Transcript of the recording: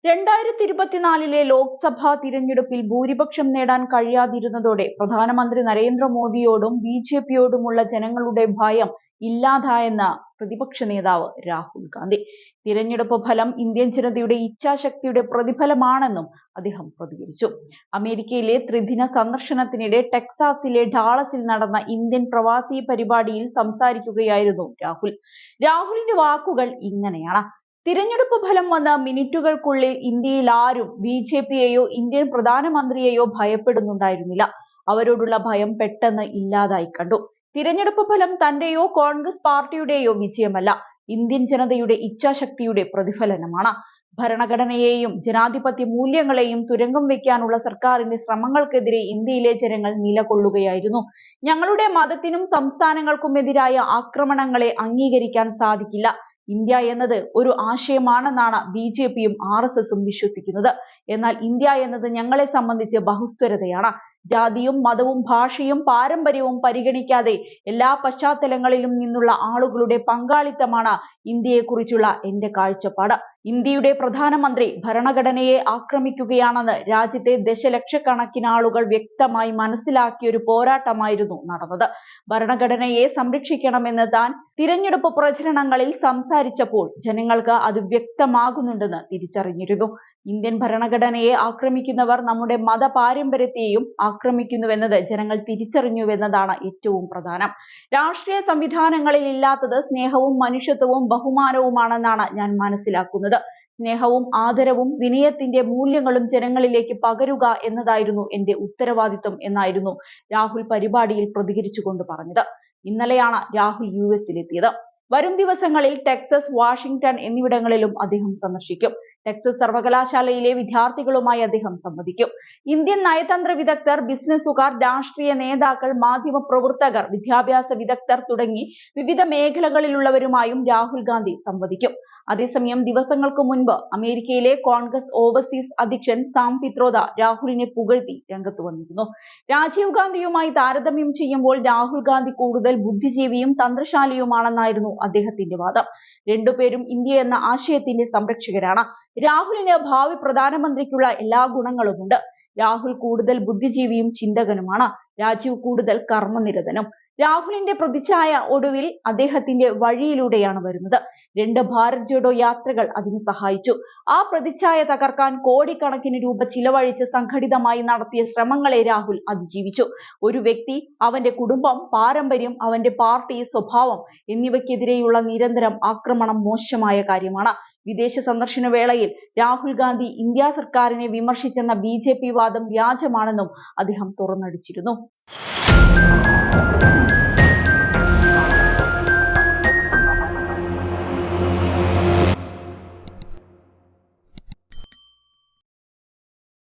2024 ലോക്സഭാ തിരഞ്ഞെടുപ്പിൽ ഭൂരിപക്ഷം നേടാൻ കഴിയാതിരുന്നതോടെ പ്രധാനമന്ത്രി നരേന്ദ്രമോദിയോടും ബിജെപിയോടുമുള്ള ജനങ്ങളുടെ ഭയം ഇല്ലാതായെന്ന് പ്രതിപക്ഷ നേതാവ് രാഹുൽ ഗാന്ധി. തിരഞ്ഞെടുപ്പ് ഫലം ഇന്ത്യൻ ജനതയുടെ ഇച്ഛാശക്തിയുടെ പ്രതിഫലമാണെന്നും അദ്ദേഹം പ്രതികരിച്ചു. അമേരിക്കയിലെ ത്രിദിന സന്ദർശനത്തിനിടെ ടെക്സാസിലെ ഡാളസിൽ നടന്ന ഇന്ത്യൻ പ്രവാസി പരിപാടിയിൽ സംസാരിക്കുകയായിരുന്നു രാഹുൽ. രാഹുലിന്റെ വാക്കുകൾ ഇങ്ങനെയാണ്: തിരഞ്ഞെടുപ്പ് ഫലം വന്ന മിനിറ്റുകൾക്കുള്ളിൽ ഇന്ത്യയിൽ ആരും ബിജെപിയെയോ ഇന്ത്യൻ പ്രധാനമന്ത്രിയെയോ ഭയപ്പെടുന്നുണ്ടായിരുന്നില്ല. അവരോടുള്ള ഭയം പെട്ടെന്ന് ഇല്ലാതായി കണ്ടു. തിരഞ്ഞെടുപ്പ് ഫലം തന്റെയോ കോൺഗ്രസ് പാർട്ടിയുടെയോ വിജയമല്ല, ഇന്ത്യൻ ജനതയുടെ ഇച്ഛാശക്തിയുടെ പ്രതിഫലനമാണ്. ഭരണഘടനയെയും ജനാധിപത്യ മൂല്യങ്ങളെയും തുരങ്കം വെക്കാനുള്ള സർക്കാരിന്റെ ശ്രമങ്ങൾക്കെതിരെ ഇന്ത്യയിലെ ജനങ്ങൾ നിലകൊള്ളുകയായിരുന്നു. ഞങ്ങളുടെ മതത്തിനും സംസ്ഥാനങ്ങൾക്കുമെതിരായ ആക്രമണങ്ങളെ അംഗീകരിക്കാൻ സാധിക്കില്ല. ഇന്ത്യ എന്നത് ഒരു ആശയമാണെന്നാണ് ബിജെപിയും RSSും വിശ്വസിക്കുന്നത്. എന്നാൽ ഇന്ത്യ എന്നത് ഞങ്ങളെ സംബന്ധിച്ച് ബഹുസ്വരതയാണ്. ജാതിയും മതവും ഭാഷയും പാരമ്പര്യവും പരിഗണിക്കാതെ എല്ലാ പശ്ചാത്തലങ്ങളിലും നിന്നുള്ള ആളുകളുടെ പങ്കാളിത്തമാണ് ഇന്ത്യയെക്കുറിച്ചുള്ള എന്റെ കാഴ്ചപ്പാട്. ഇന്ത്യയുടെ പ്രധാനമന്ത്രി ഭരണഘടനയെ ആക്രമിക്കുകയാണെന്ന് രാജ്യത്തെ ദശലക്ഷക്കണക്കിന് ആളുകൾ വ്യക്തമായി മനസ്സിലാക്കിയ ഒരു പോരാട്ടമായിരുന്നു നടന്നത്. ഭരണഘടനയെ സംരക്ഷിക്കണമെന്ന് താൻ തിരഞ്ഞെടുപ്പ് പ്രചരണങ്ങളിൽ സംസാരിച്ചപ്പോൾ ജനങ്ങൾക്ക് അത് വ്യക്തമാകുന്നുണ്ടെന്ന് തിരിച്ചറിഞ്ഞിരുന്നു. ഇന്ത്യൻ ഭരണഘടനയെ ആക്രമിക്കുന്നവർ നമ്മുടെ മത പാരമ്പര്യത്തെയും ആക്രമിക്കുന്നുവെന്നത് ജനങ്ങൾ തിരിച്ചറിഞ്ഞുവെന്നതാണ് ഏറ്റവും പ്രധാനം. രാഷ്ട്രീയ സംവിധാനങ്ങളിൽ ഇല്ലാത്തത് സ്നേഹവും മനുഷ്യത്വവും ബഹുമാനവുമാണെന്നാണ് ഞാൻ മനസ്സിലാക്കുന്നത്. സ്നേഹവും ആദരവും വിനയത്തിന്റെ മൂല്യങ്ങളും ജനങ്ങളിലേക്ക് പകരുക എന്നതായിരുന്നു എന്റെ ഉത്തരവാദിത്വം എന്നായിരുന്നു രാഹുൽ പരിപാടിയിൽ പ്രതികരിച്ചുകൊണ്ട് പറഞ്ഞത്. ഇന്നലെയാണ് രാഹുൽ US-ലെത്തിയത്. വരും ദിവസങ്ങളിൽ ടെക്സസ്, വാഷിംഗ്ടൺ എന്നിവിടങ്ങളിലും അദ്ദേഹം സന്ദർശിക്കും. ടെക്സസ് സർവകലാശാലയിലെ വിദ്യാർത്ഥികളുമായി അദ്ദേഹം സംവദിക്കും. ഇന്ത്യൻ നയതന്ത്ര വിദഗ്ധർ, ബിസിനസ്സുകാർ, രാഷ്ട്രീയ നേതാക്കൾ, മാധ്യമ പ്രവർത്തകർ, വിദ്യാഭ്യാസ വിദഗ്ധർ തുടങ്ങി വിവിധ മേഖലകളിലുള്ളവരുമായും രാഹുൽ ഗാന്ധി സംവദിക്കും. അതേസമയം ദിവസങ്ങൾക്ക് മുൻപ് അമേരിക്കയിലെ കോൺഗ്രസ് ഓവർസീസ് അധ്യക്ഷൻ സാം പിത്രോദ രാഹുലിനെ പുകഴ്ത്തി രംഗത്ത് വന്നിരുന്നു. രാജീവ് ഗാന്ധിയുമായി താരതമ്യം ചെയ്യുമ്പോൾ രാഹുൽ ഗാന്ധി കൂടുതൽ ബുദ്ധിജീവിയും തന്ത്രശാലിയുമാണെന്നായിരുന്നു അദ്ദേഹത്തിന്റെ വാദം. രണ്ടുപേരും ഇന്ത്യ എന്ന ആശയത്തിന്റെ സംരക്ഷകരാണ്. രാഹുലിന് ഭാവി പ്രധാനമന്ത്രിക്കുള്ള എല്ലാ ഗുണങ്ങളുമുണ്ട്. രാഹുൽ കൂടുതൽ ബുദ്ധിജീവിയും ചിന്തകനുമാണ്. രാജീവ് കൂടുതൽ കർമ്മനിരതനും. രാഹുലിന്റെ പ്രതിച്ഛായ ഒടുവിൽ അദ്ദേഹത്തിന്റെ വഴിയിലൂടെയാണ് വരുന്നത്. 2 ഭാരത് ജോഡോ യാത്രകൾ അതിന് സഹായിച്ചു. ആ പ്രതിച്ഛായ തകർക്കാൻ കോടിക്കണക്കിന് രൂപ ചിലവഴിച്ച് സംഘടിതമായി നടത്തിയ ശ്രമങ്ങളെ രാഹുൽ അതിജീവിച്ചു. ഒരു വ്യക്തി, അവന്റെ കുടുംബം, പാരമ്പര്യം, അവന്റെ പാർട്ടി, സ്വഭാവം എന്നിവയ്ക്കെതിരെയുള്ള നിരന്തരം ആക്രമണം മോശമായ കാര്യമാണ്. വിദേശ സന്ദർശന വേളയിൽ രാഹുൽ ഗാന്ധി ഇന്ത്യ സർക്കാരിനെ വിമർശിച്ചെന്ന BJP വാദം വ്യാജമാണെന്നും അദ്ദേഹം തുറന്നടിച്ചിരുന്നു.